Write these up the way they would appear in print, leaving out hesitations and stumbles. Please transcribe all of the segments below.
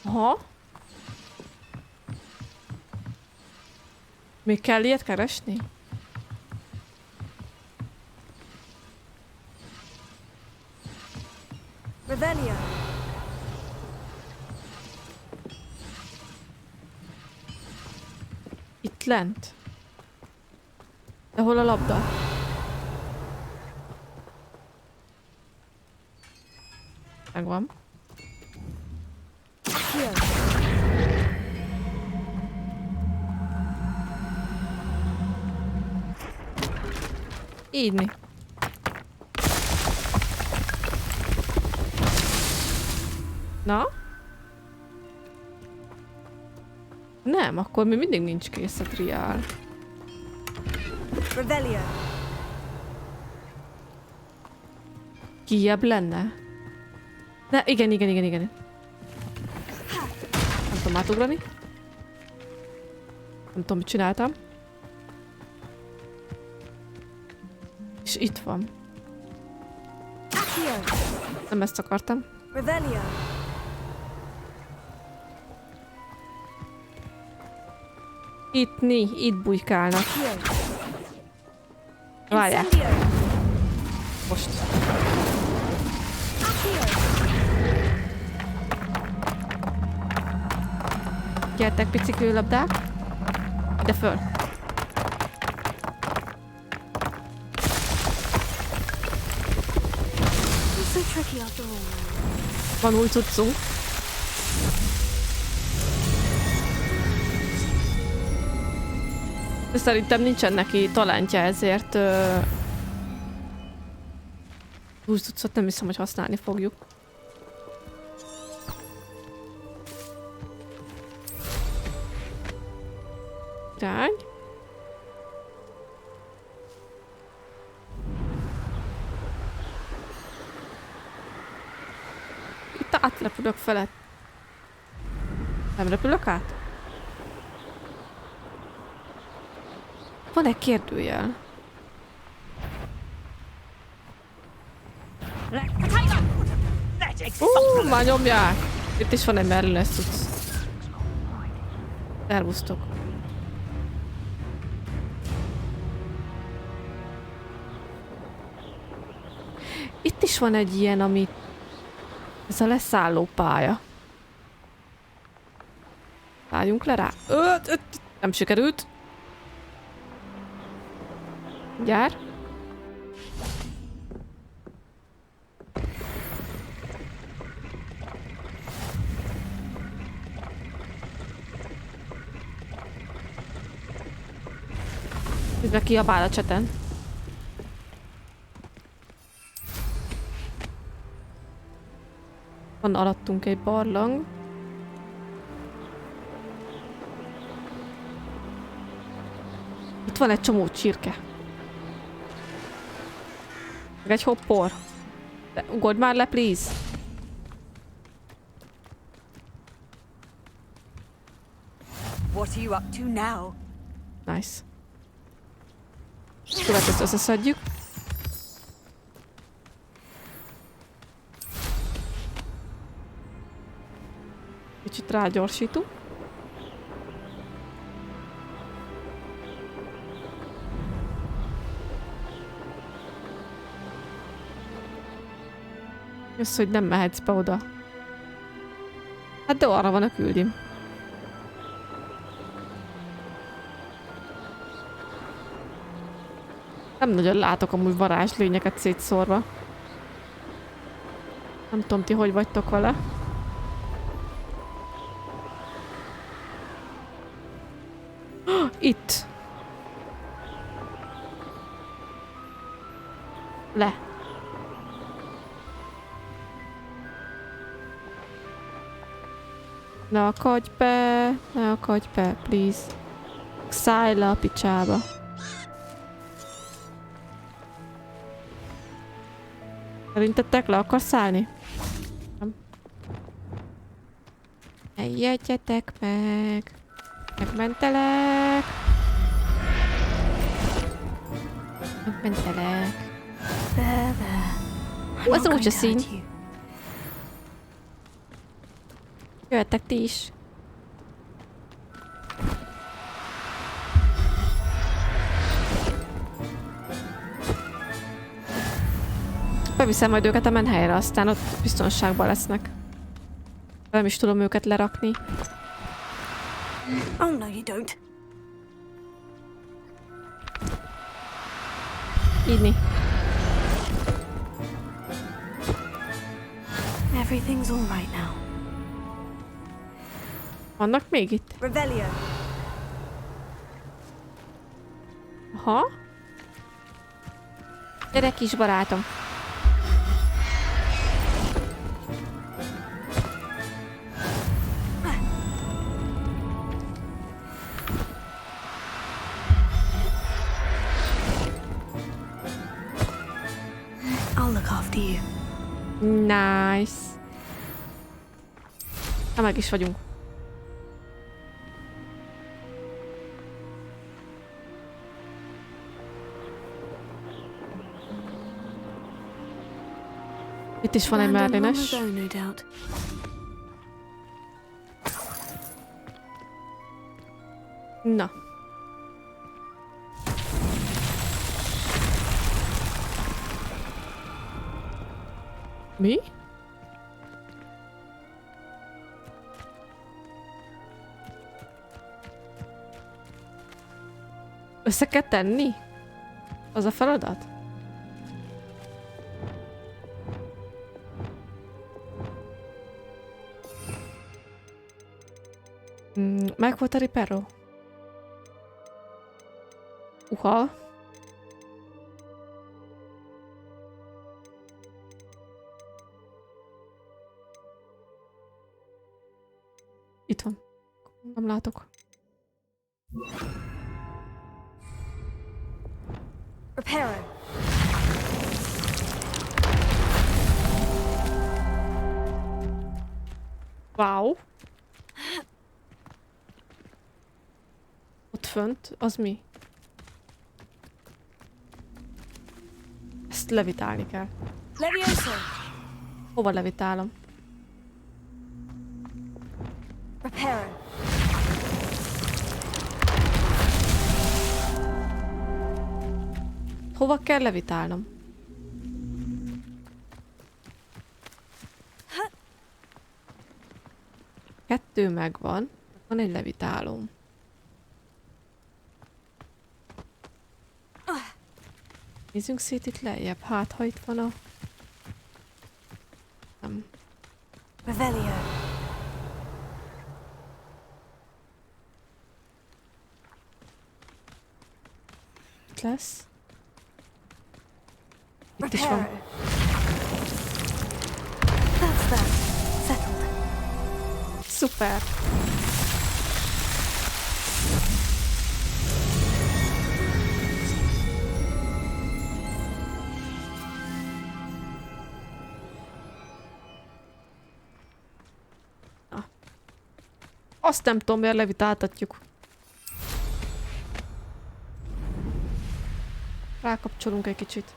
Aha. Még kell ilyet keresni? Revelio. Itt lent. De hol a labda? Megvan. Így mi? Na? Nem, akkor még mindig nincs kész a triál. Revelio. Kijebb lenne? De igen. Nem tudom átugrani. Nem tudom, mit csináltam. És itt van. Nem ezt akartam. Revelio. Itt bujkálnak. Várjál. Most. Gyertek, pici kőlabdák. Ide föl. Van új cuccunk. De szerintem nincsen neki talentja, ezért új cuccot nem hiszem, hogy használni fogjuk. Irány. Itt átrepülök felett. Nem repülök át? Van egy kérdőjel. Már nyomják! Itt is van egy merlines cucc. Szervusztok. Itt is van egy ilyen, ami... Ez a leszálló pálya. Szálljunk le rá. Nem sikerült. Gyár. Közben kiabál a cseten. Van alattunk egy barlang. Itt van egy csomó csirke. Meg egy hoppor. De ugorj már le, please. What are you up to now? Nice. Következőt összeszedjük. Kicsit rágyorsítunk. Jössz, hogy nem mehetsz be oda. Hát de arra van a küldim. Nem nagyon látok amúgy varázslényeket szétszórva. Nem tudom, ti hogy vagytok vele. Itt. Le. Ne akadj be, please. Szállj le a picsába. Szerintetek le akarsz szállni? Nem. Engedjetek meg. Megmentelek. Megmentelek. Az rózsaszín. Jöttek ti is. Beviszem majd őket a menhelyre, aztán ott biztonságban lesznek. Nem is tudom őket lerakni. Oh no, you don't. Ígyni. Everything's all right now. Vannak még itt? Revelio. Aha. Gyere, kis barátom. I'll look after you. Nice. Na, meg is vagyunk. Itt is van egy Merlines. No doubt. Na. Mi? Össze kell tenni? Az a feladat? Meg volt a Ripero. Uha. Itt van. Nem látok. Reparo. Wow. Ott fönt, az mi? Ezt levitálni kell. Levioso. Hova levitálom? Reparo. Hova kell levitálnom? Kettő megvan. Van egy levitálom. Nézzünk szét itt lejjebb. Hát, ha itt van a... Nem. Revelio. Itt lesz. Itt is van. Reparo. That's that. Settled. Szuper! Azt nem tudom, miért levitáltatjuk. Rákapcsolunk egy kicsit.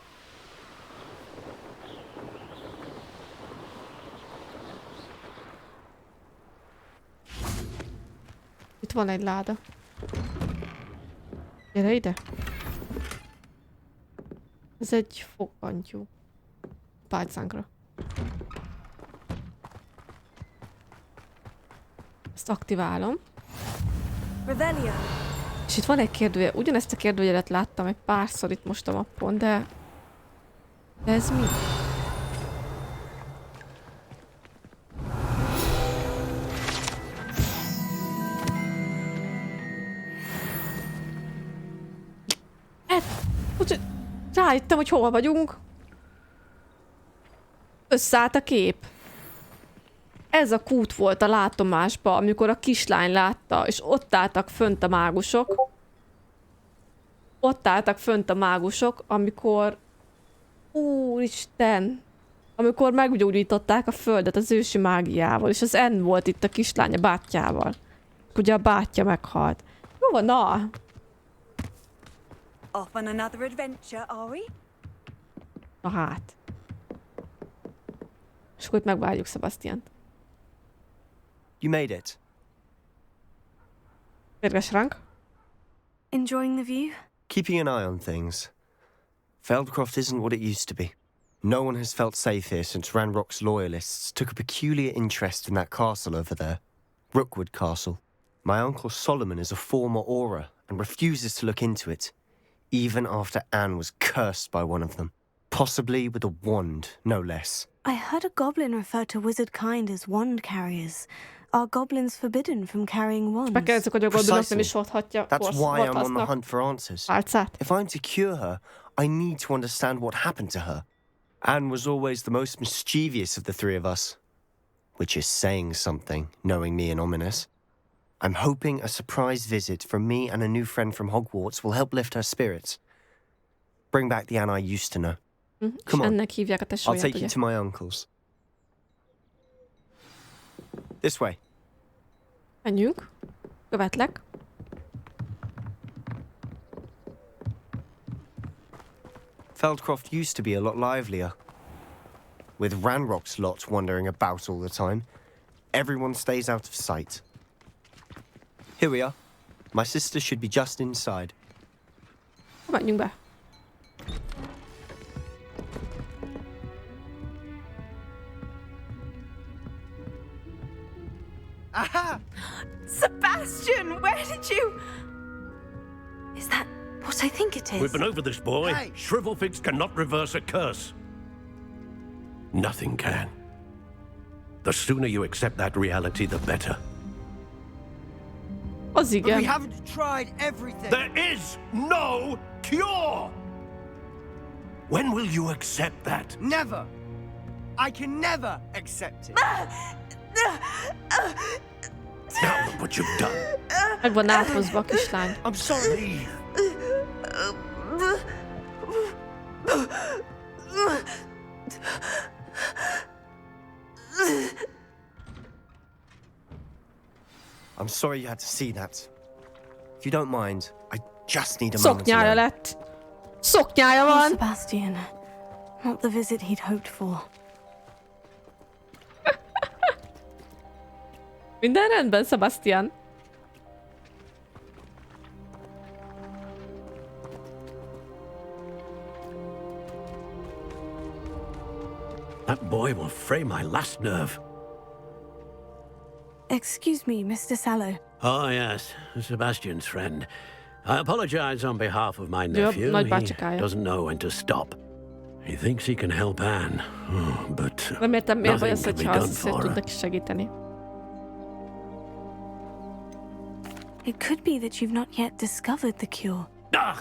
Itt van egy láda. Gyere ide. Ez egy foggantyú. Pálcánkra. Ezt aktiválom. Revelio. És itt van egy kérdője. Ugyanezt a kérdőjelet láttam egy párszor itt most a mappon, de ez mi? Rájöttem, hogy hol vagyunk. Összeállt a kép. Ez a kút volt a látomásba, amikor a kislány látta, és ott álltak fönt a mágusok. Ott álltak fönt a mágusok, amikor... Úristen! Amikor meggyógyították a földet az ősi mágiával, és az N volt itt a kislány a bátyjával. Ugye a bátyja meghalt. Jó van, na! Off on another adventure, are we? Na hát. És akkor itt megvárjuk Sebastiant. You made it. Mérges ránk. Enjoying the view? Keeping an eye on things. Feldcroft isn't what it used to be. No one has felt safe here since Ranrock's loyalists took a peculiar interest in that castle over there. Rookwood Castle. My uncle Solomon is a former Auror and refuses to look into it, even after Anne was cursed by one of them. Possibly with a wand, no less. I heard a goblin refer to wizard kind as wand carriers. Are goblins forbidden from carrying wands? Megkérdezzük, hogy a goblinok nem is That's why I'm on the hunt for answers. Álcát. If I'm to cure her, I need to understand what happened to her. Anne was always the most mischievous of the three of us. Which is saying something, knowing me and Ominous. I'm hoping a surprise visit from me and a new friend from Hogwarts will help lift her spirits. Bring back the Anne I used to know. Come on, Ennek hívják a I'll tesóját, take you ugye? to my uncle's. This way. Menjünk. Követlek. Feldcroft used to be a lot livelier. With Ranrock's lot wandering about all the time, everyone stays out of sight. Here we are. My sister should be just inside. Menjünk be. Aha! Sebastian, where did you... Is that what I think it is? We've been over this, boy. Hey. Shrivelfigs cannot reverse a curse. Nothing can. The sooner you accept that reality, the better. Az igen. haven't tried everything. There is no cure! When will you accept that? Never. I can never accept it. Now look what you've done. Meg van áthozva a kislány. I'm sorry. I'm sorry you had to see that. If you don't mind, I just need a moment Szoknyája alone. lett. Szoknyája Oh, van. Sebastian. Not the visit he'd hoped for. Minden rendben, Sebastian. That boy will fray my last nerve. Excuse me, Mr. Sallow. Oh, yes, Sebastian's friend. I apologize on behalf of my Jobb, nephew. nagy He bácsikája. doesn't know when to stop. He thinks he can help Anne, but Nem értem, miért vagy az, nothing can hogyha be azt done for her. tudnak segíteni. It could be that you've not yet discovered the cure. Ah,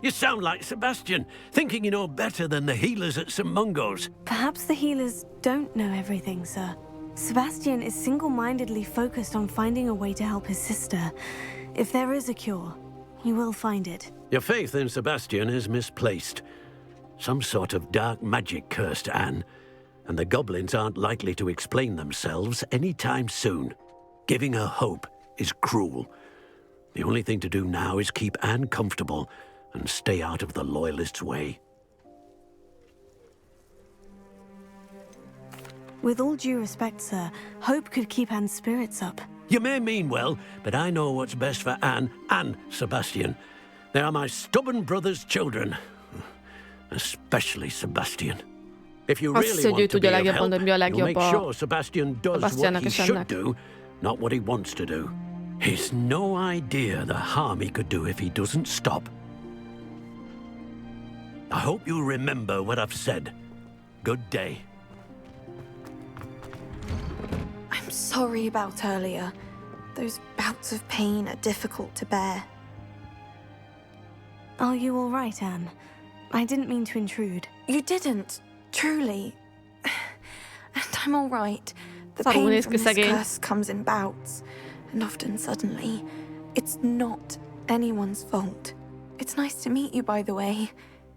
you sound like Sebastian, thinking you know better than the healers at St. Mungo's. Perhaps the healers don't know everything, sir. Sebastian is single-mindedly focused on finding a way to help his sister. If there is a cure, he will find it. Your faith in Sebastian is misplaced. Some sort of dark magic cursed Anne, and the goblins aren't likely to explain themselves anytime soon. Giving her hope is cruel. The only thing to do now is keep Anne comfortable and stay out of the Loyalists' way. With all due respect, sir, hope could keep Anne's spirits up. You may mean well, but I know what's best for Anne and Sebastian. They are my stubborn brother's children. Especially Sebastian. If you Azt really hiszem, hogy ő want to be tudja of legjobban, help, hogy mi a you'll legjobb make a sure Sebastian does what Sebastiannak he és should ennek. do, not what he wants to do. He's no idea the harm he could do if he doesn't stop. I hope you'll remember what I've said. Good day. I'm sorry about earlier. Those bouts of pain are difficult to bear. Are you all right, Anne? I didn't mean to intrude. You didn't, truly. And I'm all right. The Szarul pain néz from ki this szegény. curse comes in bouts, and often suddenly. It's not anyone's fault. It's nice to meet you, by the way.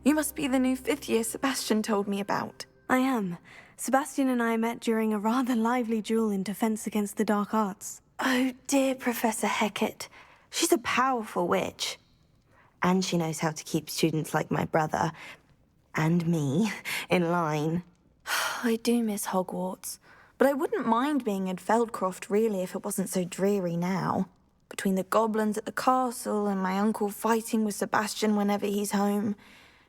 You must be the new fifth-year Sebastian told me about. I am. Sebastian and I met during a rather lively duel in defense against the dark arts. Oh, dear Professor Hecat. She's a powerful witch. And she knows how to keep students like my brother, and me, in line. I do miss Hogwarts, But I wouldn't mind being in Feldcroft, really, if it wasn't so dreary now. Between the goblins at the castle and my uncle fighting with Sebastian whenever he's home,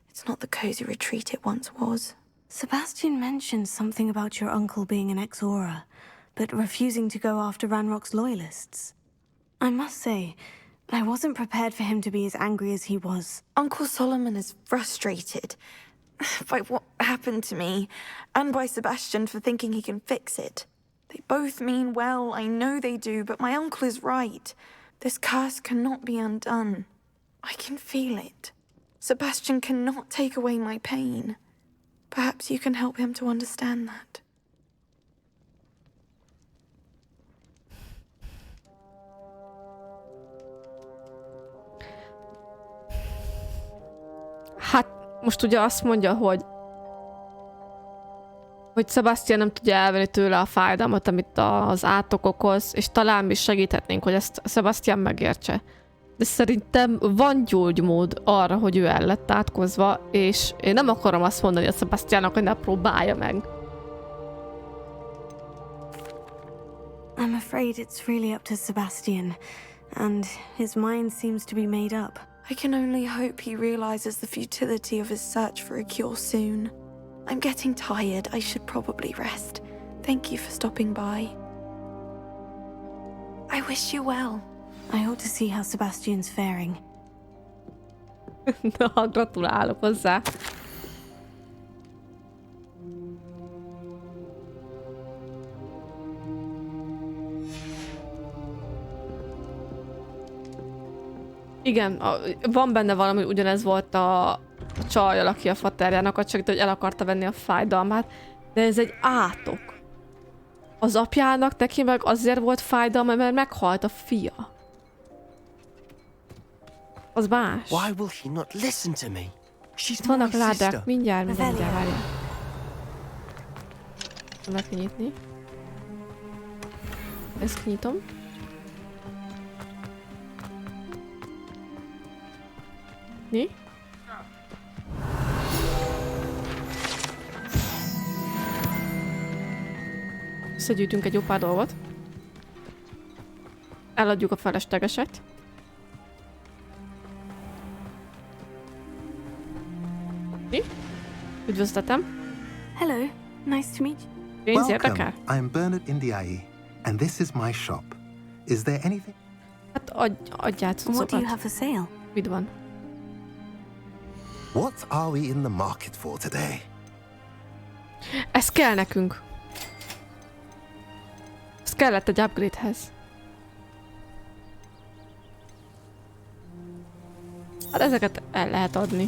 it's not the cozy retreat it once was. Sebastian mentioned something about your uncle being an ex-Aura, but refusing to go after Ranrock's loyalists. I must say, I wasn't prepared for him to be as angry as he was. Uncle Solomon is frustrated by what happened to me, and by Sebastian for thinking he can fix it. They both mean well, I know they do, but my uncle is right. This curse cannot be undone. I can feel it. Sebastian cannot take away my pain. Perhaps you can help him to understand that. Hát, most ugye azt mondja, hogy Sebastian nem tudja elvenni tőle a fájdalmat, amit az átok okoz, és talán mi segíthetnénk, hogy ezt Sebastian megértse. De szerintem van gyógymód arra, hogy ő el lett átkozva, és én nem akarom azt mondani a Sebastiannak, hogy ne próbálja meg. I'm afraid it's really up to Sebastian, and his mind seems to be made up. I can only hope he realizes the futility of his search for a cure soon. I'm getting tired. I should probably rest. Thank you for stopping by. I wish you well. I ought to see how Sebastian's faring. Na, gratulálok hozzá. Igen, van benne valami, ugyanez volt a csajjal, aki a faterjának segít, hogy el akarta venni a fájdalmát, de ez egy átok. Az apjának neki meg azért volt fájdalma, mert meghalt a fia. Az más. Why will he not listen to me? She's Vannak my ládák, sister. mindjárt, várjál. Meg kinyitni. Ezt kinyitom. Mi? Összegyűjtünk egy jó pár dolgot. Eladjuk a feleslegeset. Mi? Üdvözletem. Hello, nice to meet you. Pénz érdekel? I am Bernard Indiai, and this is my shop. Is there anything? Hát adjál What do you cuccokat. have for sale? Mit van? What are we in the market for today? Ez kell nekünk. Ez kellett egy upgrade-hez. Hát ezeket el lehet adni.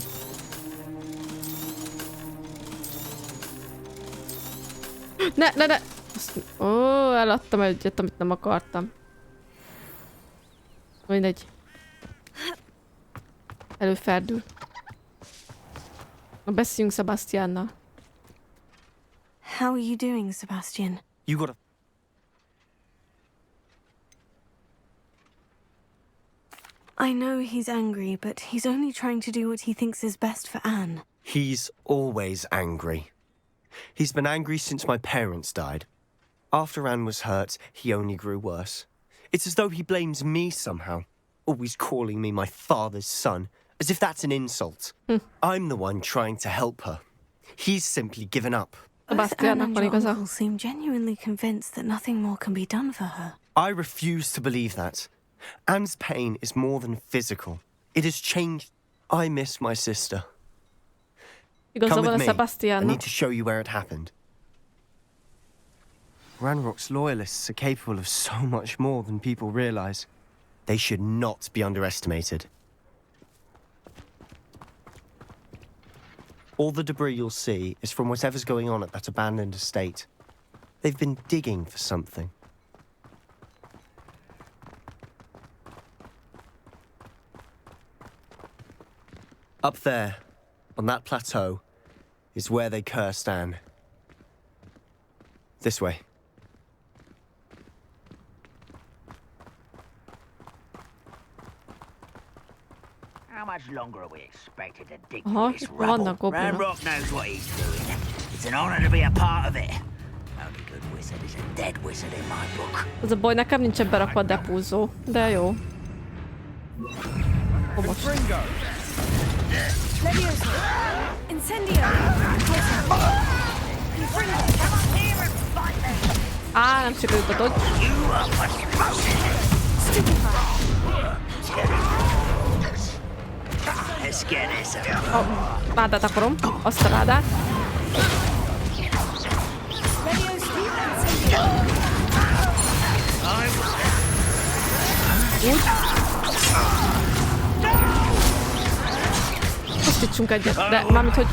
Ne! Ó, eladtam egyet, amit nem akartam. Mindegy. Előferdül. Na, beszéljünk Sebastiannal. How are you doing, Sebastian? You gotta... I know he's angry, but he's only trying to do what he thinks is best for Anne. He's always angry. He's been angry since my parents died. After Anne was hurt, he only grew worse. It's as though he blames me somehow, always calling me my father's son, as if that's an insult. I'm the one trying to help her. He's simply given up. Both Anne Sebastiannak and van your igaza. uncle seem genuinely convinced that nothing more can be done for her. I refuse to believe that. Anne's pain is more than physical. It has changed. I miss my sister. Igaza Come van a with me. I Sebastiannak. need to show you where it happened. Ranrock's loyalists are capable of so much more than people realize. They should not be underestimated. All the debris you'll see is from whatever's going on at that abandoned estate. They've been digging for something. Up there, on that plateau, is where they cursed Anne. This way. How much longer are we expected to dig Aha, through this vannak rubble? goblinok. Ranrock knows what he's doing. It's an honor to be a part of it. Only good wizard is a dead wizard in my book. Az a baj, nekem nincsen berakva a depúzó, de jó. Most. Leviosa! Incendio! Á, nem sikerült a dodge. A ládát akarom. Azt a ládát. Úgy. Pusztítsunk egyet, de mármint, hogy...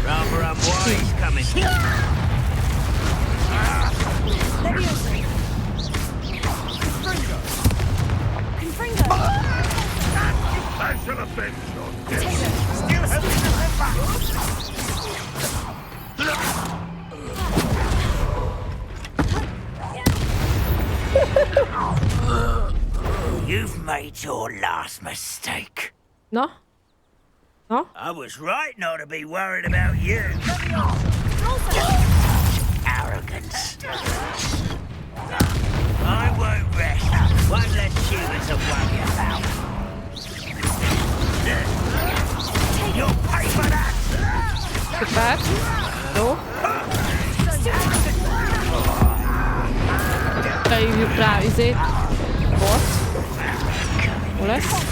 You've made your last mistake. Na? Na? I was right not to be worried about you. Arrogance. I won't rest. Won't let humans to worry about. You'll pay for that. Szuper. Jó. Beívjuk rá izét. Boss. Hol lesz?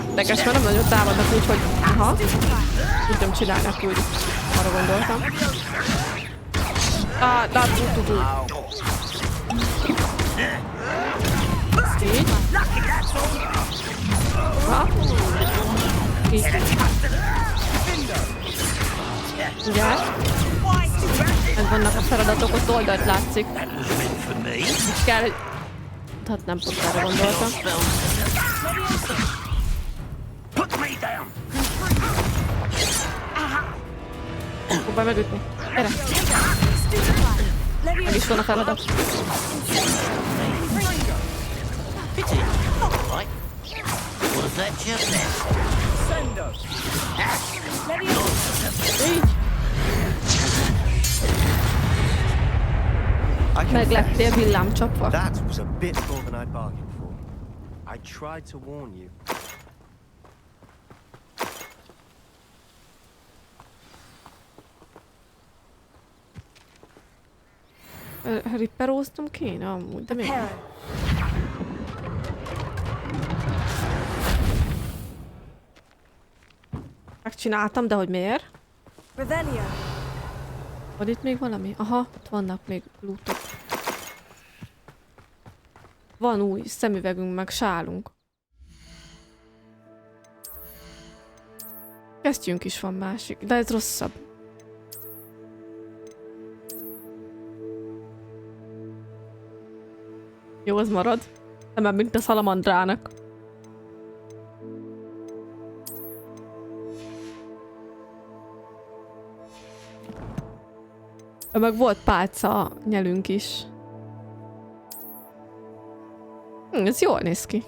Érdekes, mert nem nagyon támadnak, úgyhogy... Aha. Tudtam csinálni, akkor úgy arra gondoltam. Így. Ha. Így. Ugye? Ez vannak a feladatok, ott oldalt látszik. Így kell, hogy... Hát nem pont erre gondoltam. Próbálj megütni. Gyere! Meg is van a feladat. Így. Megleptél villámcsapva. That was a bit more than I'd bargained for. I tried to warn you. Ripperóztam kéne amúgy, de még. Megcsináltam, de hogy miért? Van itt még valami? Aha, ott vannak még lootok. Van új szemüvegünk, meg sálunk. Kesztyünk is van másik, de ez rosszabb. Jó, az marad. Nem, mint a szalamandrának. Meg volt pálca nyelünk is. Ez jól néz ki.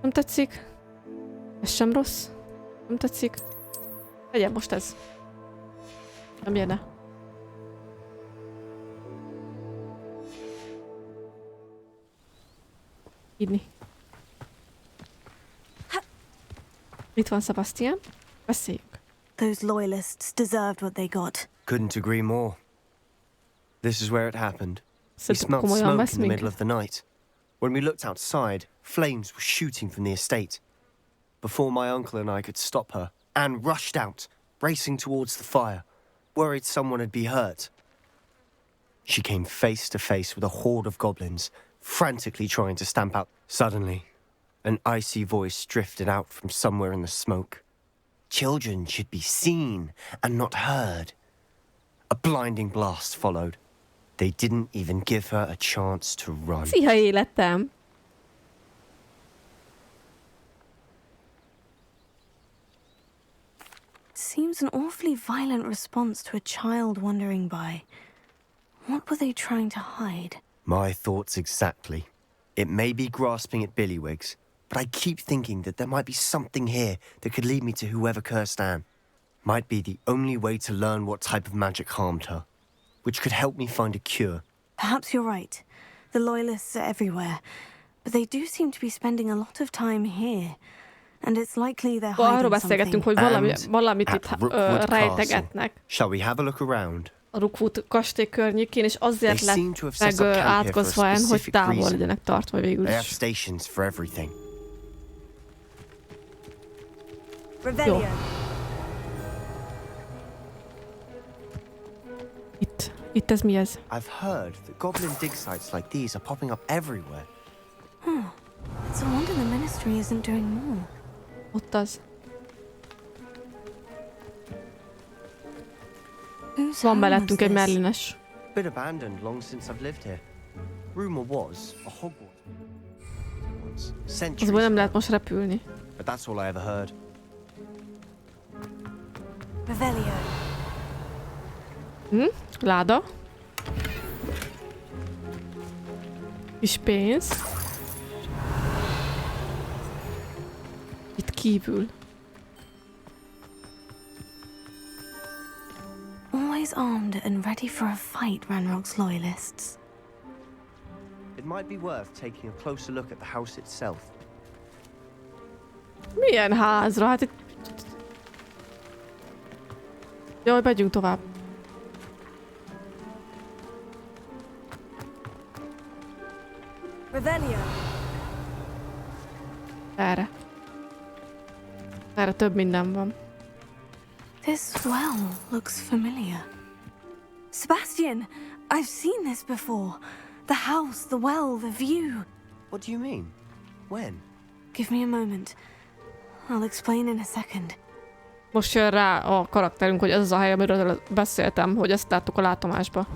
Nem tetszik? Ez sem rossz? Nem tetszik? Legyen most ez. Nem jönne. Hidni. Itt van Sebastian. Beszéljünk. Those loyalists deserved what they got. Couldn't agree more. This is where it happened. We Szerintem smelled komolyan smoke vesz in the middle minket. of the night. When we looked outside, flames were shooting from the estate. Before my uncle and I could stop her, Anne rushed out, racing towards the fire, worried someone had been hurt. She came face to face with a horde of goblins, frantically trying to stamp out. Suddenly, an icy voice drifted out from somewhere in the smoke. Children should be seen and not heard. A blinding blast followed. They didn't even give her a chance to run. Szia életem! Seems an awfully violent response to a child wandering by. What were they trying to hide? My thoughts exactly. It may be grasping at Billywigs, but I keep thinking that there might be something here that could lead me to whoever cursed Anne. might be the only way to learn what type of magic harmed her, which could help me find a cure. Perhaps you're right. The Loyalists are everywhere, but they do seem to be spending a lot of time here. And it's likely they're Arról hiding beszélgettünk, something. hogy valamit at itt Rookwood rejtegetnek Shall we have a look around? a Rookwood kastély környékén, és azért They lett seem to have set meg up camp here for a átkozva en, hogy specific távol reason. legyenek tartva végül They have is. stations for everything. Revelio. Itt ez mi ez? I've heard that goblin dig sites like these are popping up everywhere. It's a wonder the ministry isn't doing more. Ott az. Whose Van home mellettünk was egy this? merlines. Been abandoned long since I've lived here. Rumor was a Hogwarts. Centuries Azból nem ago, lehet most repülni. but that's all I ever heard. Revelio. Láda. Kis pénz. Itt kívül. Always armed and ready for a fight, Ranrock's Loyalists. It might be worth taking a closer look at the house itself. Milyen házra? Hát itt... Jaj, megyünk tovább. Revelio. Erre. Erre több minden van. This well looks familiar. Sebastian, I've seen this before. The house, the well, the view. What do you mean? When? Give me a moment. I'll explain in a second. Most jön rá a karakterünk, hogy ez az a hely, amiről beszéltem, hogy ezt láttuk a látomásba.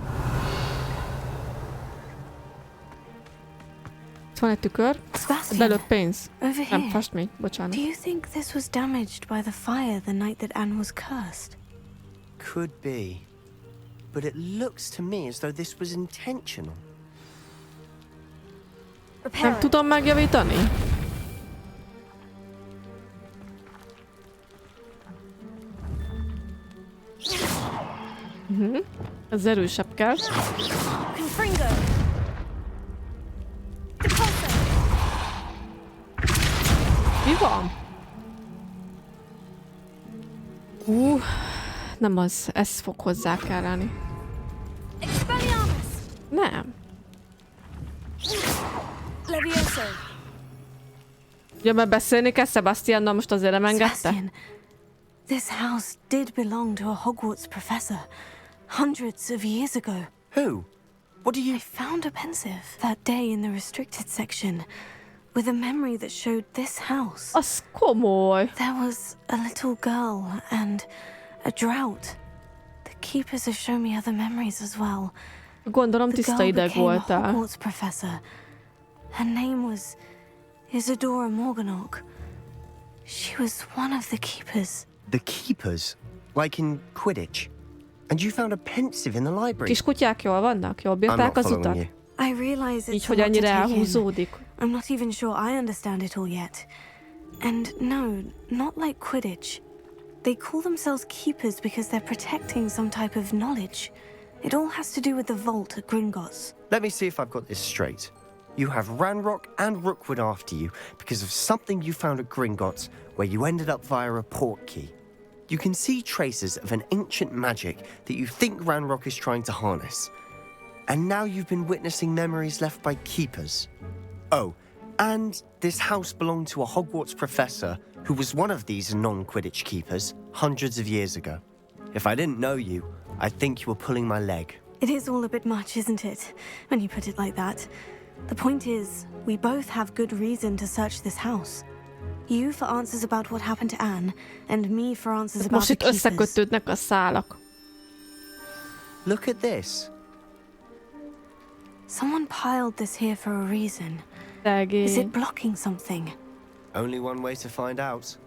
Itt van egy tükör. Sebastian, Belőtt pénz. over Nem, here. festmény. Bocsánat. Do you think this was damaged by the fire the night that Anne was cursed? Could be. But it looks to me as though this was intentional. Repair Nem it. tudom megjavítani? Ez erősebb kell. Confringo. Depulso. Mi van? Nem az. Ez fog hozzá kelleni. Expelliarmus. Nem. Levioso. Ugye, mert beszélni kell Sebastiannal, most azért nem engedte? Sebastian, this house did belong to a Hogwarts professor hundreds of years ago. Who? What do you... I found a pensive that day in the restricted section with a memory that showed this house. Az komoly. There was a little girl and a drought. The keepers have shown me other memories as well. Gondolom The tiszta girl ideg became a voltál. Hogwarts professor. Her name was Isadora Morganach. She was one of the keepers. The keepers? Like in Quidditch? And you found a pensive in the library? Kis kutyák jól vannak? Jól I'm bírták not az following utat? you. I realize Így, it's a hogy lot to ennyire take in. elhúzódik. I'm not even sure I understand it all yet. And no, not like Quidditch. They call themselves keepers because they're protecting some type of knowledge. It all has to do with the vault at Gringotts. Let me see if I've got this straight. You have Ranrock and Rookwood after you because of something you found at Gringotts where you ended up via a portkey. You can see traces of an ancient magic that you think Ranrock is trying to harness. And now you've been witnessing memories left by keepers. Oh, and this house belonged to a Hogwarts professor who was one of these non-Quidditch keepers hundreds of years ago. If I didn't know you, I'd think you were pulling my leg. It is all a bit much, isn't it, when you put it like that? The point is, we both have good reason to search this house. You for answers about what happened to Anne, and me for answers about Most the itt keepers. összekötődnek a szálak. Look at this. Someone piled this here for a reason. Is Szegény. it blocking something? Only one way to find out.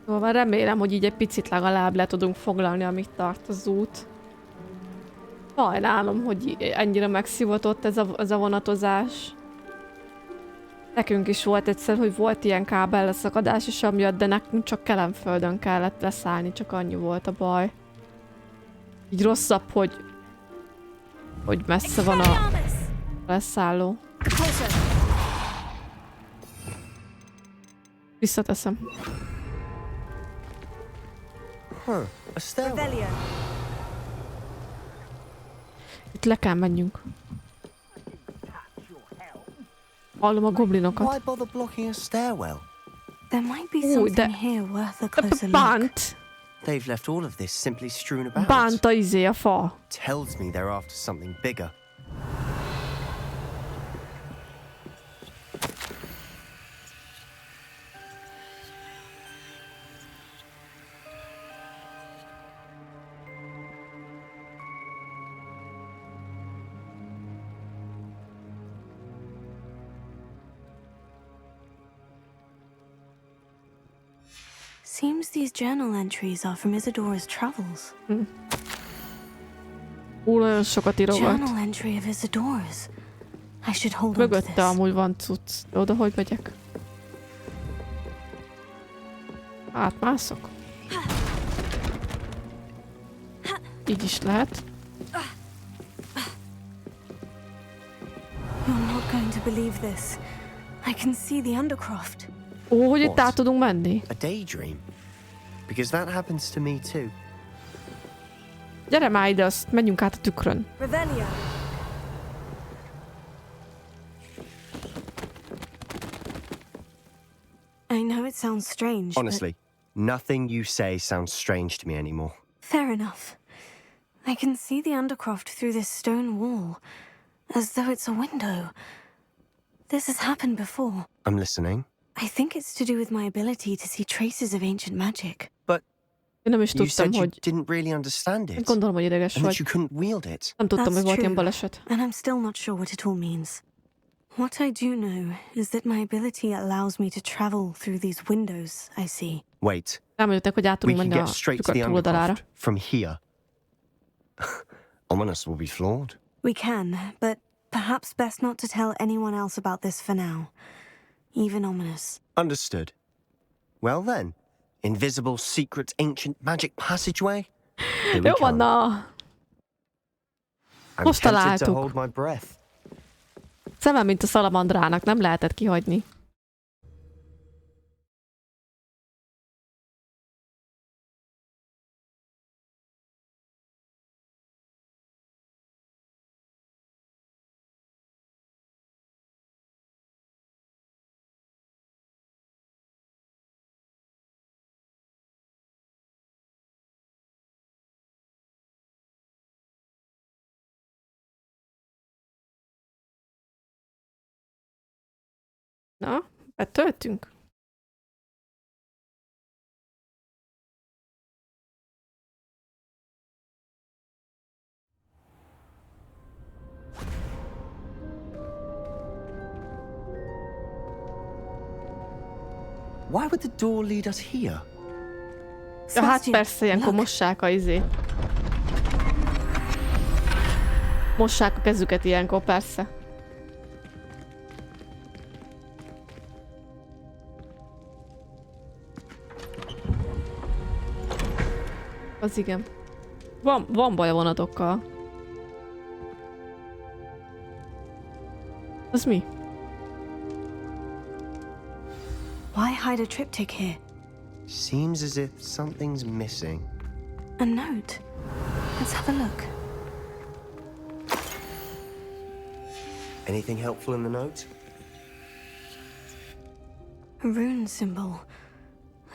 Szóval remélem, hogy így egy picit legalább le tudunk foglalni, amíg tart az út. Sajnálom, hogy ennyire megszivatott ez a vonatozás. Nekünk is volt egyszer, hogy volt ilyen kábel leszakadás is amiatt, de nekünk csak Kelenföldön kellett leszállni, csak annyi volt a baj. Így rosszabb, hogy messze van a leszálló. Visszateszem. A stairwell. Itt le kell menjünk. Hallom a goblinokat. Why bother blocking a stairwell? There might be Ooh, something here worth a closer look. Bánt! They've left all of this simply strewn about. Bánt a fa. Tells me they're after something bigger. Seems these journal entries are from Isadora's travels. Nagyon sokat írogat. Journal entry of Isadora's. I should hold on to Mögötte this. amúgy van cucc. De oda hogy megyek? Átmászok. Így is lehet. You're not going to believe this. I can see the Undercroft. Ó, hogy itt What? át tudunk menni. A daydream? Because that happens to me too. Gyere már ide, azt menjünk át a tükrön. Revelio. I know it sounds strange, Honestly, nothing you say sounds strange to me anymore. but fair enough. I can see the Undercroft through this stone wall, as though it's a window. This has happened before. I'm listening. I think it's to do with my ability to see traces of ancient magic. But Én nem is you tudtam, said you hogy... didn't really understand it. Gondolom, hogy ideges And that vagy. you couldn't wield it. Nem tudtam, hogy That's volt ilyen true. baleset. And I'm still not sure what it all means. What I do know is that my ability allows me to travel through these windows I see. Wait, Rámondjátok, hogy át we tudunk can menni get a straight to tükör the túloldalára. Undercroft from here. Ominous will be flawed. We can, but perhaps best not to tell anyone else about this for now. Even Ominous. Understood. Well then, invisible, secret, ancient magic passageway? Here we Jó van, come. na! I'm Most tempted to találtuk. hold my breath. Szemem, mint a szalamandrának, nem lehetett kihagyni. Na, betöltünk? Why would the door lead us here? Ja, hát Sebastian, persze, ilyenkor look. mossák a Mossák a kezüket ilyenkor, persze. Az igen. Van baj a vonatokkal. Az mi? Why hide a triptych here? Seems as if something's missing. A note. Let's have a look. Anything helpful in the note? A rune symbol.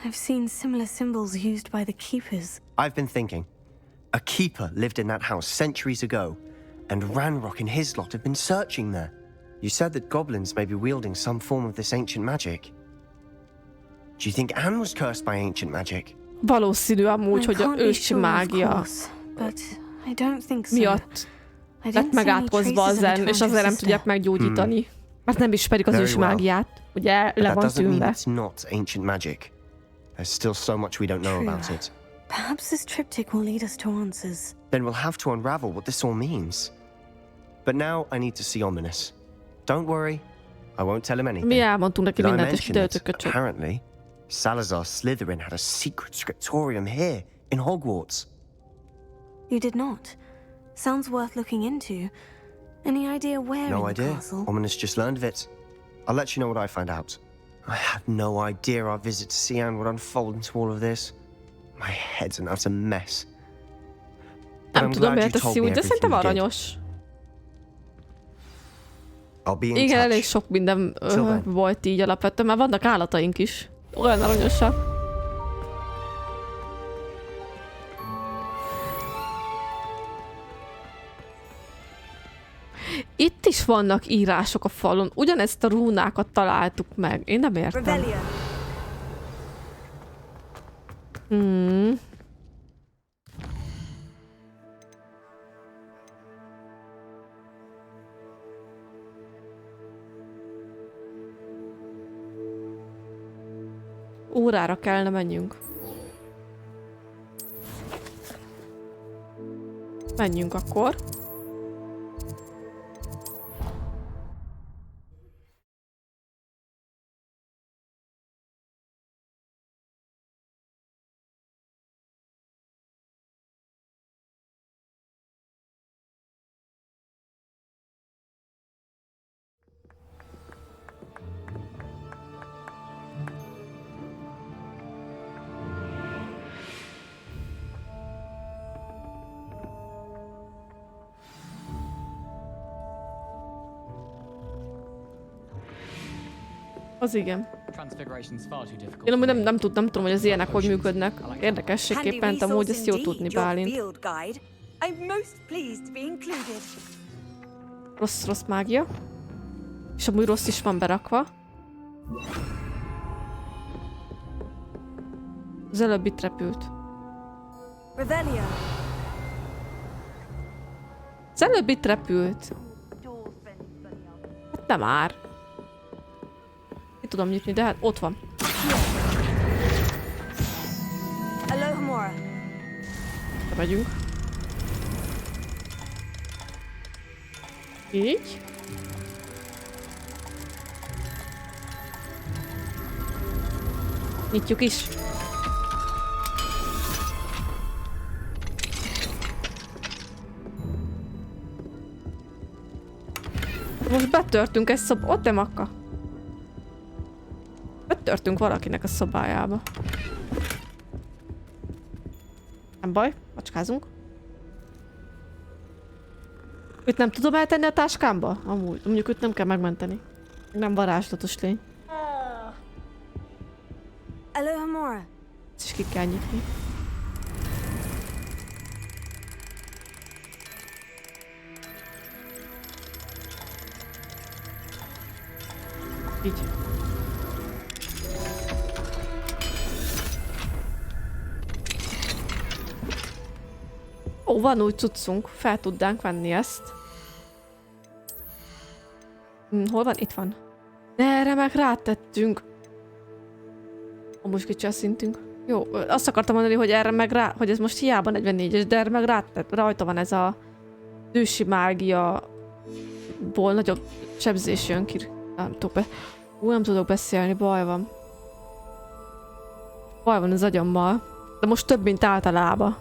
I've seen similar symbols used by the keepers. I've been thinking. A keeper lived in that house centuries ago, and Ranrock and his lot have been searching there. You said that goblins may be wielding some form of this ancient magic. Do you think Anne was cursed by ancient magic? Valószínű amúgy, I hogy a can't be ősi sure, of mágia course, but I don't think so. miatt I lett didn't see any megátkozva traces a of it zen, és around azért your nem tudják sister. meggyógyítani. Mert nem ismerik az Very ősi well. mágiát. Ugye But le that van doesn't mean tűnve. it's not ancient magic. There's still so much we don't know True. about it. Perhaps this triptych will lead us to answers. Then we'll have to unravel what this all means. But now I need to see Ominous. Don't worry, I won't tell him anything. Mi elmondtunk neki Did I mindent, és mention kiderült, hogy it? köcsög. Apparently, Salazar Slytherin had a secret scriptorium here in Hogwarts. You did not. Sounds worth looking into. Any idea where No in the idea. castle? Ominous just learned of it. I'll let you know what I find out. I have no idea our visit to Sian would unfold into all of this. My head's an utter mess. But Nem I'm tudom, glad you miért told teszi me úgy, de everything szerintem you did. aranyos. I'll be in Igen, elég touch. sok minden Till then. volt így alapvetően, mert vannak állataink is. Olyan aranyosak. Itt is vannak írások a falon. Ugyanezt a rúnákat találtuk meg. Én nem értem. Órára kellene menjünk. Menjünk akkor. Az igen. Én amúgy nem tudom, hogy az ilyenek hogy működnek. Érdekességképpen amúgy ezt jó tudni, Bálint. Rossz mágia. És amúgy rossz is van berakva. Az előbb itt repült. Az előbb itt repült. Hát nem már. Ki tudom nyitni, de hát ott van. De megyünk. Így. Nyitjuk is. Most betörtünk egy szoba. Ott nem akka. Betörtünk valakinek a szobájába. Nem baj, macskázunk. Őt nem tudom eltenni a táskámba? Amúgy. Mondjuk őt nem kell megmenteni. Nem varázslatos lény. Alohomora. Ezt is ki kell nyitni. Így. Ó, van új cuccunk. Fel tudnánk venni ezt. Hol van? Itt van. De erre meg rátettünk. Most kicsi a szintünk. Jó, azt akartam mondani, hogy erre meg rá, hogy ez most hiába 44-es, de erre meg rajta van ez a ősi mágiaból nagyobb sebzés jön ki. Nem tudok beszélni, baj van. Baj van az agyammal. De most több, mint általában.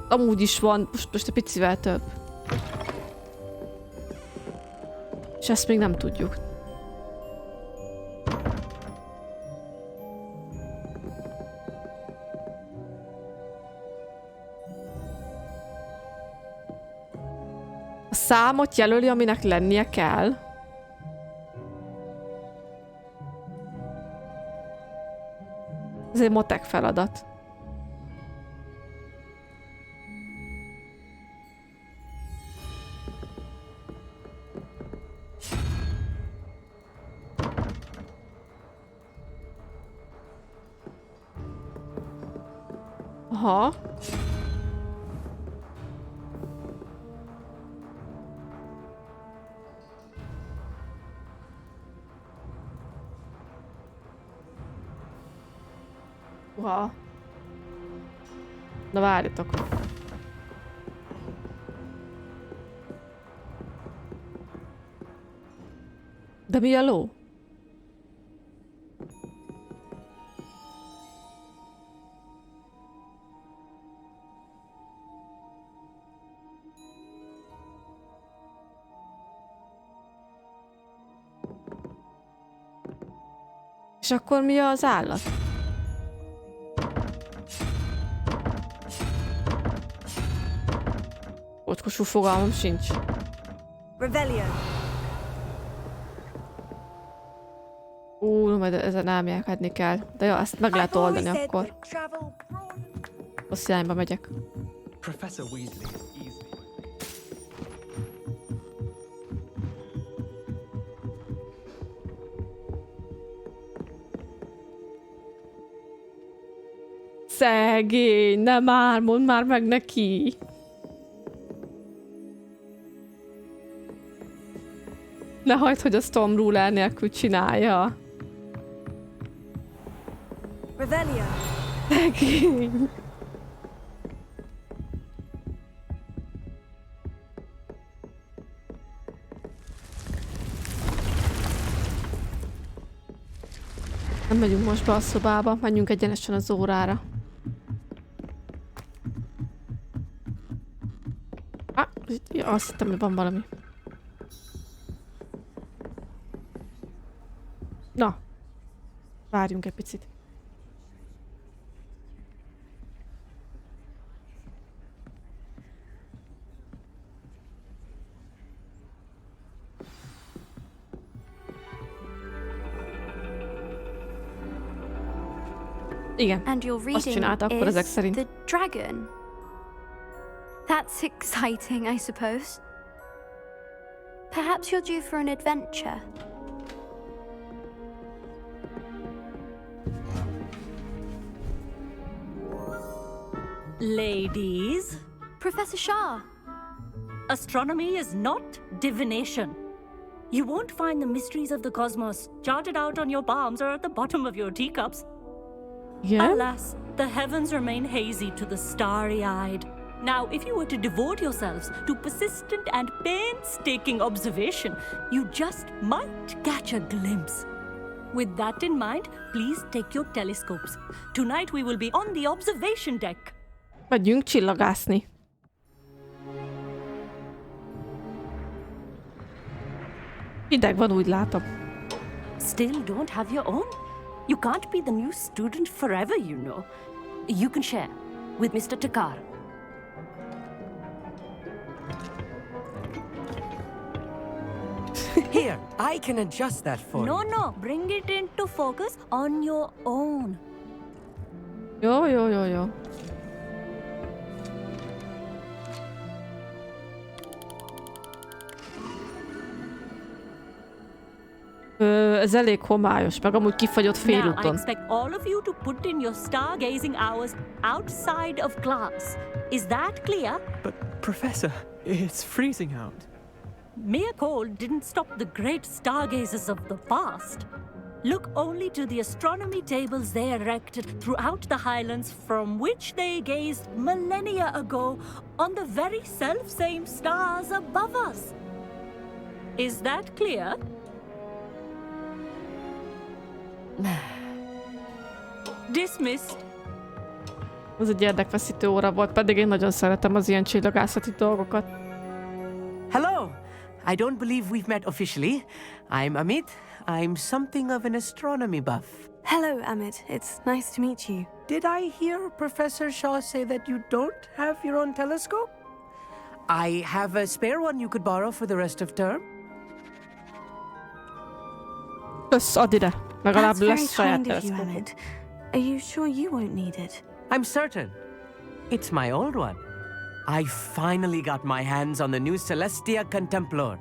Amúgy is van, most egy picivel több. És ezt még nem tudjuk. A számot jelöli, aminek lennie kell. Ez egy matek feladat. Aha. Uha. Na várjatok. De mi a ló? És akkor mi az állat? Kockosú fogalmam sincs. Revelio. Majd ezen elmélkedni kell. De jó, ezt meg lehet oldani akkor. Rossz irányba megyek. Professor Weasley is easily. Szegény, nem már, mondd már meg neki. Ne hagyd, hogy a Storm Ruler nélkül csinálja. Revelio. Szegény. Nem megyünk most be a szobába, menjünk egyenesen az órára. Azt hittem, hogy van valami. Na, várjunk egy picit. Igen, And your azt reading csinálta akkor ezek is szerint. the dragon. That's exciting, I suppose. Perhaps you're due for an adventure. Ladies, Professor Shah. astronomy is not divination. You won't find the mysteries of the cosmos charted out on your palms or at the bottom of your teacups. Igen? Alas, the heavens remain hazy to the starry-eyed. Now, if you were to devote yourselves to persistent and painstaking observation, you just might catch a glimpse. With that in mind, please take your telescopes. Tonight we will be on the observation deck. Megyünk csillagászni. Hideg van, úgy látom. Still don't have your own? You can't be the new student forever, you know. You can share with Mr. Takar. Here, I can adjust that for you. No, bring it into focus on your own. Jó. Ez elég homályos, meg amúgy kifagyott Now, I félúton. expect all of you to put in your stargazing hours outside of class. Is that clear? But, Professor, it's freezing out. Mere cold didn't stop the great stargazers of the past. Look only to the astronomy tables they erected throughout the Highlands from which they gazed millennia ago on the very self-same stars above us. Is that clear? Dismissed. Ez egy érdekfeszítő óra volt, pedig én nagyon szeretem az ilyen csillagászati dolgokat. Hello! I don't believe we've met officially. I'm Amit. I'm something of an astronomy buff. Hello, Amit. It's nice to meet you. Did I hear Professor Shaw say that you don't have your own telescope? I have a spare one you could borrow for the rest of term. Kösz, add ide. Legalább That's very lesz saját kind of you, teleszkópom. Amit. Are you sure you won't need it? I'm certain. It's my old one. I finally got my hands on the new Celestia Contemplar.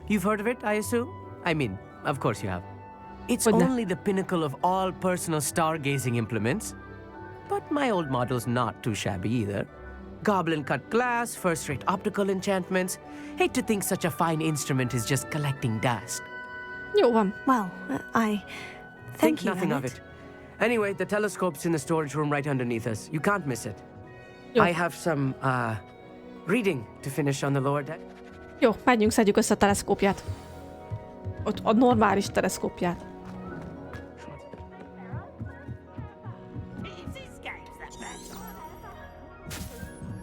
You've heard of it, I assume? I mean, of course you have. It's only the pinnacle of all personal stargazing implements. But my old model's not too shabby either. Goblin-cut glass, first-rate optical enchantments. Hate to think such a fine instrument is just collecting dust. Jó van. Well, I... Think Thank you, nothing of Amit. it. Anyway, the telescope's in the storage room right underneath us. You can't miss it. Jó. I have some, reading to finish on the lower deck. Jó, menjünk, szedjük össze a teleszkópját. Ott a normális teleszkópját.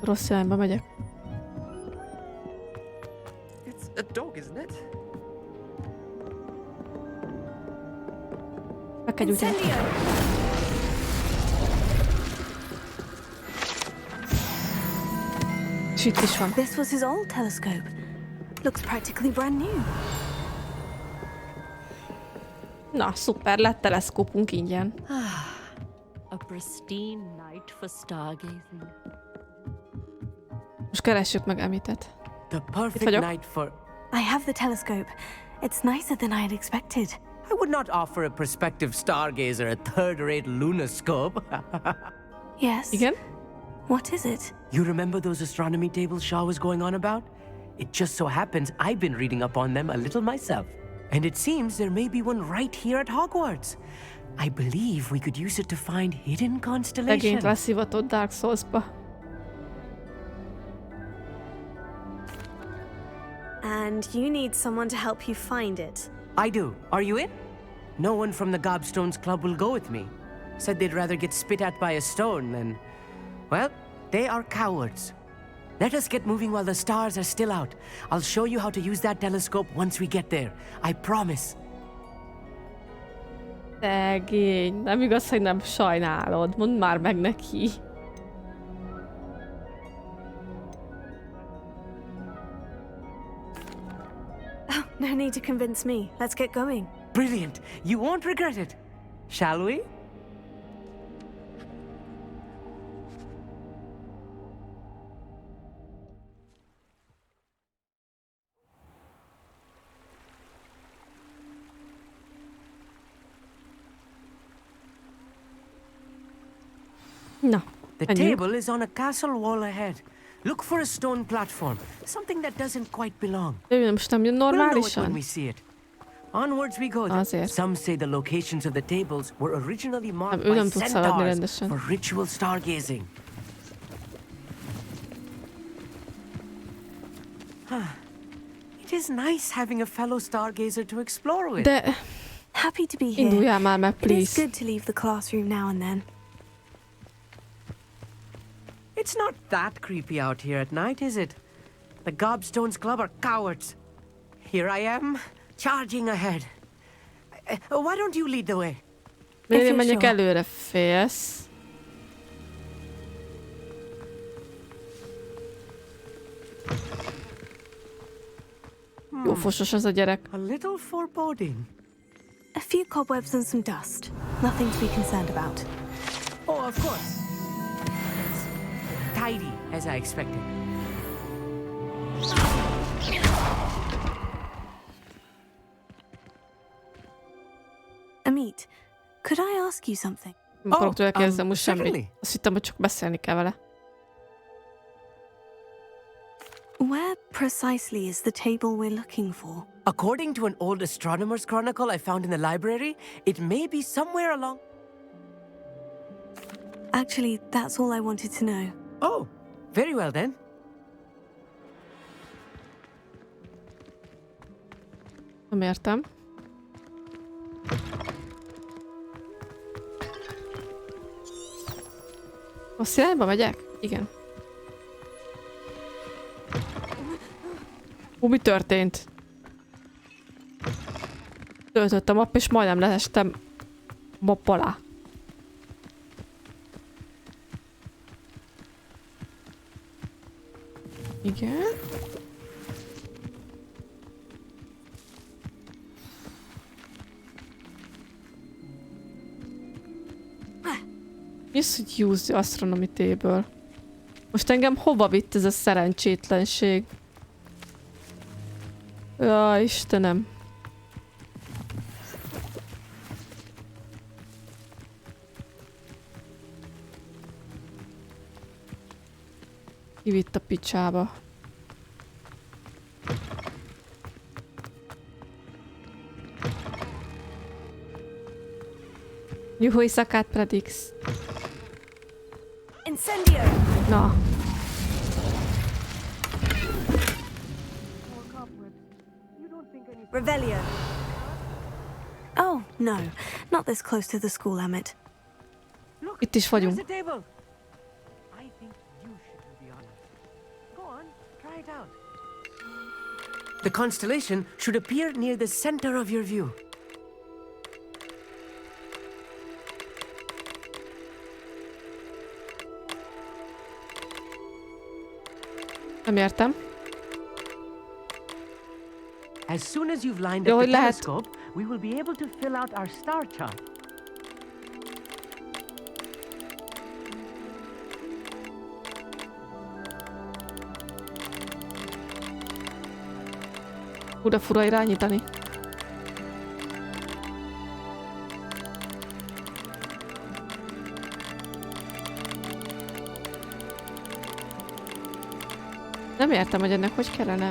Rossz irányba megyek. It's a dog, isn't it? kegyügyet. És itt is van. This was his old telescope. Looks practically brand new. Na, szuper, lett teleszkópunk ingyen. A pristine night for stargazing. Most keressük meg Emitet. The perfect vagyok. night for... I have the telescope. It's nicer than I had expected. I would not offer a prospective stargazer a third-rate lunoscope. Yes? Igen? What is it? You remember those astronomy tables Shaw was going on about? It just so happens I've been reading up on them a little myself. And it seems there may be one right here at Hogwarts. I believe we could use it to find hidden Legényt constellations. leszivatott Dark Souls-ba. And you need someone to help you find it. I do. Are you in? No one from the Gobstones Club will go with me. Said they'd rather get spit at by a stone than... Well, they are cowards. Let us get moving while the stars are still out. I'll show you how to use that telescope once we get there. I promise. Szegény. Nem igaz, hogy nem sajnálod. Mondd már meg neki. Oh, no need to convince me. Let's get going. Brilliant. You won't regret it. Shall we? Na, The menjünk. table is on a castle wall ahead. Look for a stone platform, something that doesn't quite belong. Ő most nem jön We'll know it when normálisan? we see it. Onwards we go. Azért. Some say the locations of the tables were originally marked ő by nem tud szaladni centaurs rendesen. for ritual stargazing. It is nice having a fellow stargazer to explore with. De Happy to be here. induljál már meg, It is please. good to leave the classroom now and then. It's not that creepy out here at night, is it? The Gobstones Club are cowards. Here I am, charging ahead. Why don't you lead the way? Miért én you're menjek sure. előre, félsz? Jó fosos az a gyerek. A little foreboding. A few cobwebs and some dust. Nothing to be concerned about. Oh, of course. It's tidy, as I expected. Amit, could I ask you something? Nem akarok tőle kérdezni most certainly. semmit. Azt hittem, hogy csak beszélni kell vele. Where precisely is the table we're looking for? According to an old astronomer's chronicle I found in the library, it may be somewhere along... Actually, that's all I wanted to know. Oh, very well then. Nem értem. Rossz irányba megyek? Igen. Mi történt? Töltöttem app, és majdnem leestem map alá. Igen. Mi az, hogy use the astronomy table? Most engem hova vitt ez a szerencsétlenség? Jaj, Istenem. Kivitt a picsába. Juhu éjszakát prediksz. Incendio! Na. Revelio! Oh, no. Not this close to the school, Amit. Look, Itt is vagyunk. there's a table. I think you should do the honors. Go on, try it out. The constellation should appear near the center of your view. Nem értem. As soon as you've lined Jó, up hogy the lehet. telescope, we will be able to fill out our star chart. Fura irányítani. Nem értem, hogy ennek hogy kellene.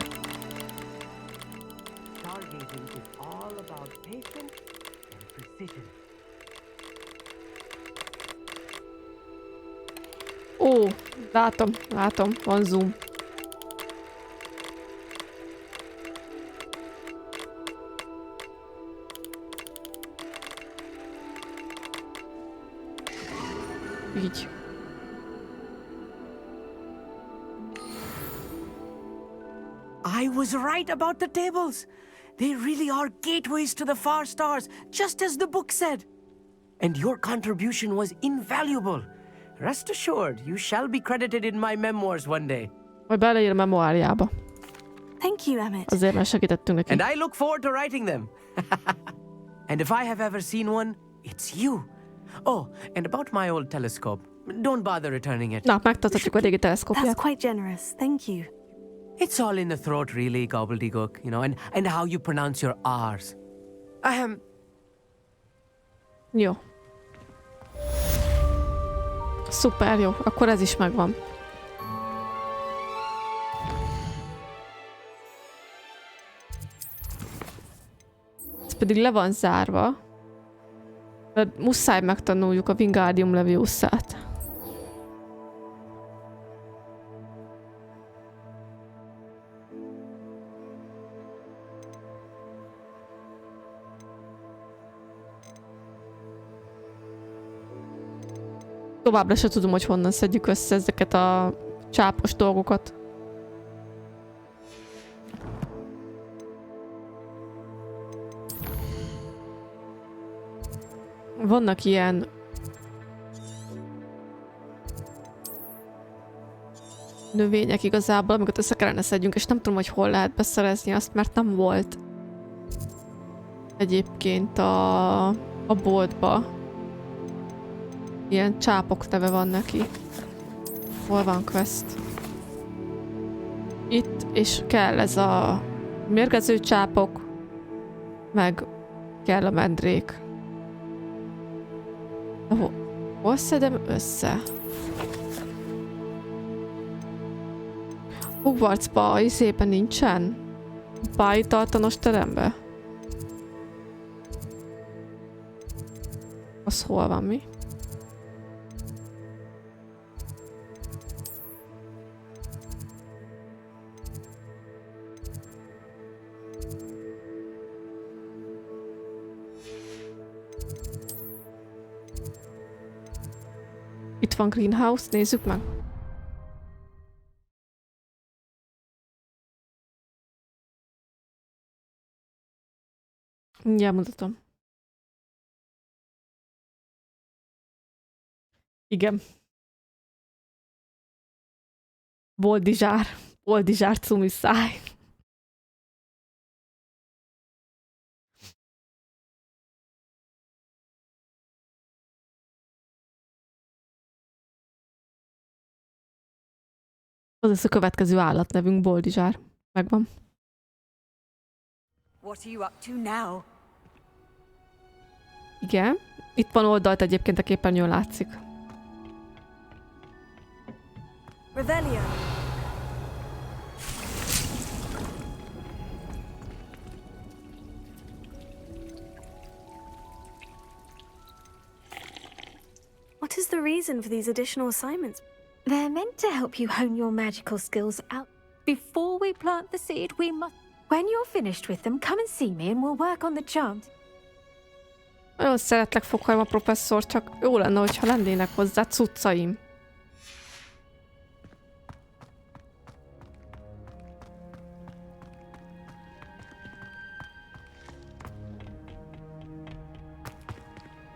Stargazing is all about patience and precision. Ó, látom, van zoom. Így. I was right about the tables. They really are gateways to the far stars, just as the book said. And your contribution was invaluable. Rest assured, you shall be credited in my memoirs one day. Majd beleír a memoárjába. Thank you, Emmett. Azért, mert segítettünk neki. And I look forward to writing them. And if I have ever seen one, it's you. Oh, and about my old telescope. Don't bother returning it. Na, megtartatjuk a régi That's teleszkópját. quite generous. Thank you. It's all in the throat, really, gobbledygook, you know, and how you pronounce your R's. Jó. Szuper, jó. Akkor ez is megvan. Ez pedig le van zárva. De muszáj megtanuljuk a Wingardium Leviosa-t. Továbbra se tudom, hogy honnan szedjük össze ezeket a csápos dolgokat. Vannak ilyen növények igazából, amiket össze kellene szedjünk, és nem tudom, hogy hol lehet beszerezni azt, mert nem volt egyébként a boltba. Ilyen csápok neve van neki. Hol van quest? Itt, és kell ez a mérgező csápok, meg kell a mendrék. Hol szedem össze? Hogwartsba, izében nincsen? Pálytartanos terembe? Az hol van mi? Itt van greenhouse, nézzük meg. Mindjárt mutatom. Igen. Boldizsár cumi száj. Az lesz a következő állatnevünk, Boldizsár. Megvan. What are you up to now? Igen. Itt van oldalt egyébként a képernyőn látszik. Revelio. What is the reason for these additional assignments? They're meant to help you hone your magical skills out. Before we plant the seed, we must... When you're finished with them, come and see me and we'll work on the charms. Nagyon szeretlek, Fokhajma professzor, csak jó lenne, hogyha lennének hozzá cuccaim.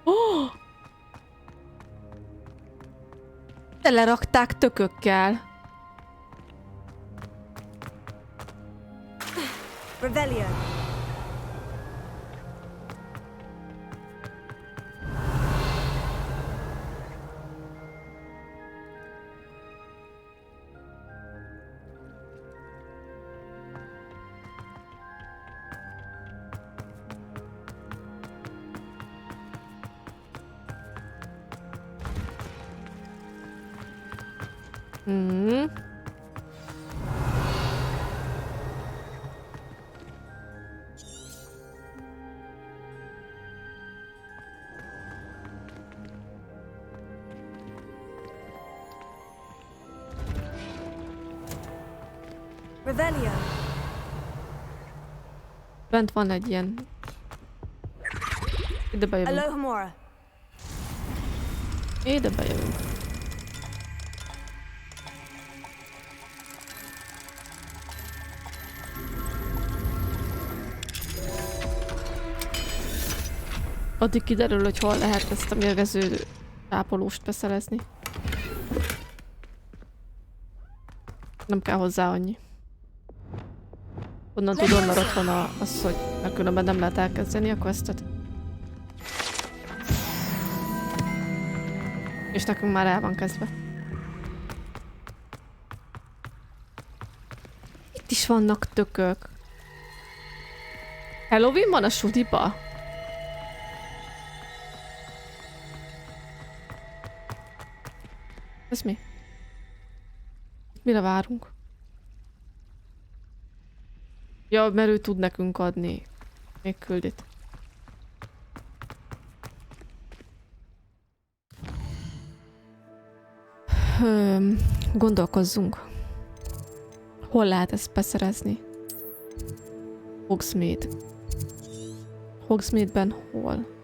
Oh! Telerakták tökökkel. Revelio. Revelio. Bent van egy ilyen... Ide bejövünk. Alohomora. Ide bejövünk. Addig kiderül, hogy hol lehet ezt a mérgező tápolóst beszerezni. Nem kell hozzá annyi. Onnan tudom, mert ott van az, hogy mert különben nem lehet elkezdeni a questet. És nekünk már el van kezdve. Itt is vannak tökök. Halloween van a sudiba? Ez mi? Mire várunk? Ja, mert ő tud nekünk adni. Még küldit. Gondolkozzunk. Hol lehet ezt beszerezni? Hogsmeade. Hogsmeade-ben hol?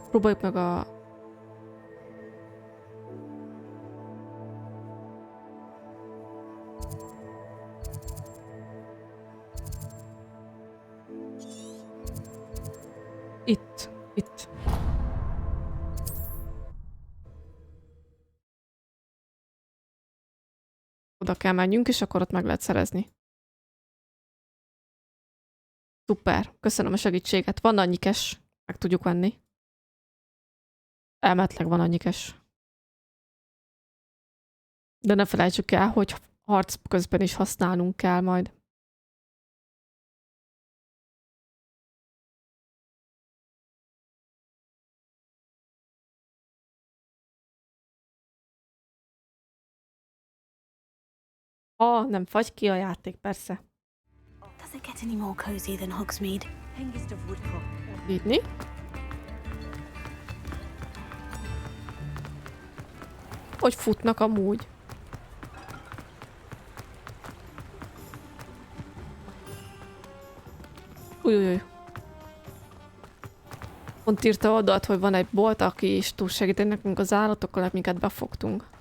Próbáljuk meg a... Itt. Oda kell menjünk, és akkor ott meg lehet szerezni. Szuper, köszönöm a segítséget. Van annyi cash, meg tudjuk venni. Elméletileg van annyi cash. De ne felejtsük el, hogy harc közben is használnunk kell majd. Nem fagy ki a játék, persze. Does it get any more cozy than Hogsmeade? Vinni? Hogy futnak amúgy? Új. Pont írta oldalt, hogy van egy bolt, aki is tud segíteni nekünk az állatokkal, amiket befogtunk.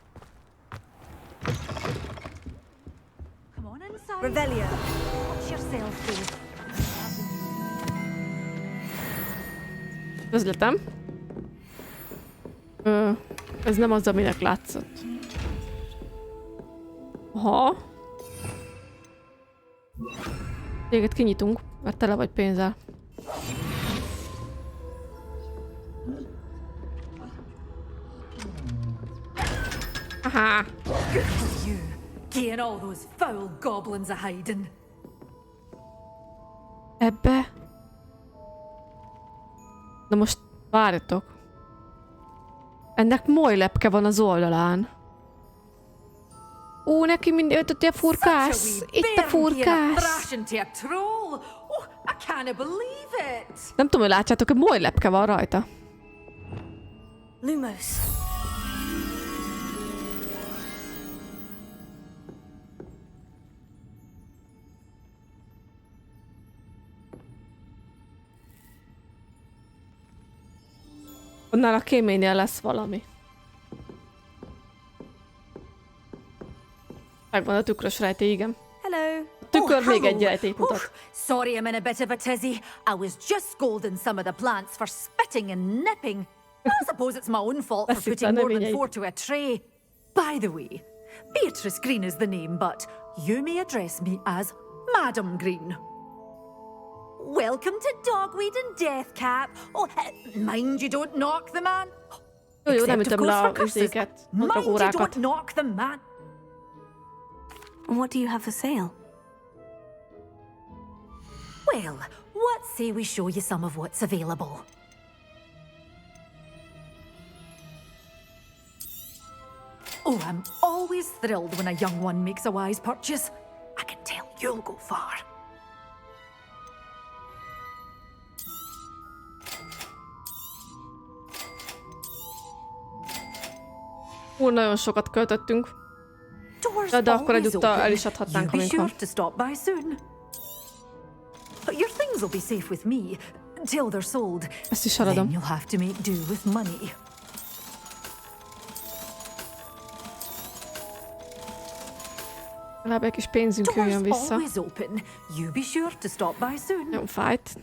Revelio. Közletem. Ez nem az, aminek látszott. Aha. Téged kinyitunk, mert tele vagy pénzzel. Aha. Good for you. Getting all those foul goblins a hiding. Ebbe? Na most várjatok. Ennek molylepke van az oldalán. Neki mindig ötött a furkász. Itt a furkász. Nem tudom, hogy látjátok, hogy molylepke van rajta. Lumos. Onnál a kéménynél lesz valami. Megvan a tükrös rejtély, igen. Hello. A tükör még egy rejtélyt mutat. Sorry I'm in a bit of a tizzy. I was just scolding some of the plants for spitting and nipping. I suppose it's my own fault for putting more than 4 to a tray. By the way, Beatrice Green is the name, but you may address me as Madam Green. Welcome to Dogweed and Deathcap. Oh, mind you don't knock the man. Jó, nem Except, of ütöm course, le for a curses. izéket, a Mind you órákat. don't knock the man. What do you have for sale? Well, what say we show you some of what's available? Oh, I'm always thrilled when a young one makes a wise purchase. I can tell you'll go far. Nagyon sokat költöttünk. De akkor egyúttal el is adhatnánk, amikor. Sure to stop by soon. Your things will be safe with me till they're sold. Ezt is eladom. Then you'll have to make do with money. Legalább egy kis pénzünk jöjjön vissza. Always open. You be sure to stop by soon. Jó, fájt.